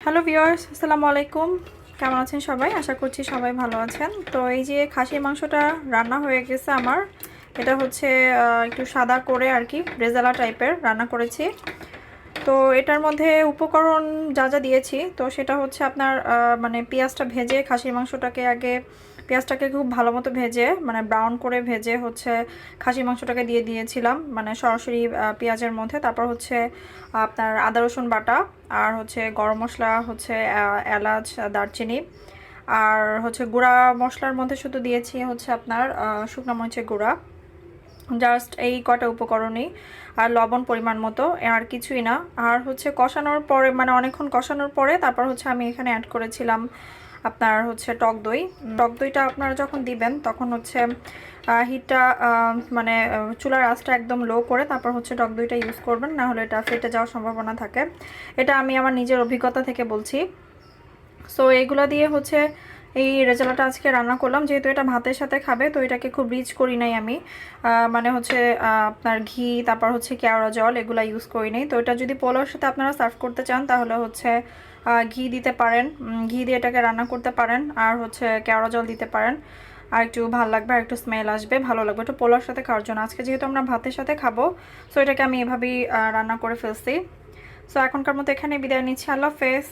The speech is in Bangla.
হ্যালো ভিউয়ার্স, আসসালামু আলাইকুম। কেমন আছেন সবাই? আশা করছি সবাই ভালো আছেন। তো এই যে খাসির মাংসটা রান্না হয়ে গেছে আমার। এটা হচ্ছে একটু সাদা করে আর কি রেজালা টাইপের রান্না করেছি। তো এটার মধ্যে উপকরণ যা যা দিয়েছি, তো সেটা হচ্ছে আপনার মানে পেঁয়াজটা ভেজে খাসির মাংসটাকে আগে পেঁয়াজটাকে খুব ভালো মতো ভেজে মানে ব্রাউন করে ভেজে হচ্ছে খাসির মাংসটাকে দিয়ে দিয়েছিলাম মানে সরাসরি পেঁয়াজের মধ্যে। তারপর হচ্ছে আপনার আদা রসুন বাটা, আর হচ্ছে গরম মশলা, হচ্ছে এলাচ, দারচিনি, আর হচ্ছে গুঁড়া মশলার মধ্যে শুধু দিয়েছি হচ্ছে আপনার শুকনো মরিচের গুঁড়া। জাস্ট এই কটা উপকরণই, আর লবণ পরিমাণ মতো, আর কিছুই না। আর হচ্ছে কষানোর পরে মানে অনেকক্ষণ কষানোর পরে তারপর হচ্ছে আমি এখানে অ্যাড করেছিলাম আপনার হচ্ছে টক দই। টক দইটা আপনারা যখন দিবেন তখন হচ্ছে হিটটা মানে চুলার আঁচটা একদম লো করে তারপর হচ্ছে টক দইটা ইউজ করবেন, না হলে এটা ফেটে যাওয়ার সম্ভাবনা থাকে। এটা আমি আমার নিজের অভিজ্ঞতা থেকে বলছি। সো এইগুলো দিয়ে হচ্ছে এই রেজালাটা আজকে রান্না করলাম। যেহেতু এটা ভাতের সাথে খাবে, তো এটাকে খুব রিচ করি নাই আমি। মানে হচ্ছে আপনার ঘি, তারপর হচ্ছে কেওড়া জল, এগুলা ইউজ করি নাই। তো এটা যদি পোলাওর সাথে আপনারা সার্ভ করতে চান তাহলে হচ্ছে ঘি দিতে পারেন, ঘি দিয়ে এটাকে রান্না করতে পারেন, আর হচ্ছে কেওড়া জল দিতে পারেন। আর একটু ভালো লাগবে, আর একটু স্মেল আসবে, ভালো লাগবে একটু পোলাওর সাথে খাওয়ার জন্য। আজকে যেহেতু আমরা ভাতের সাথে খাবো, সো এটাকে আমি এভাবেই রান্না করে ফেলছি। সো এখনকার মতো এখানে বিদায় নিচ্ছি। আল্লাহ হাফেজ।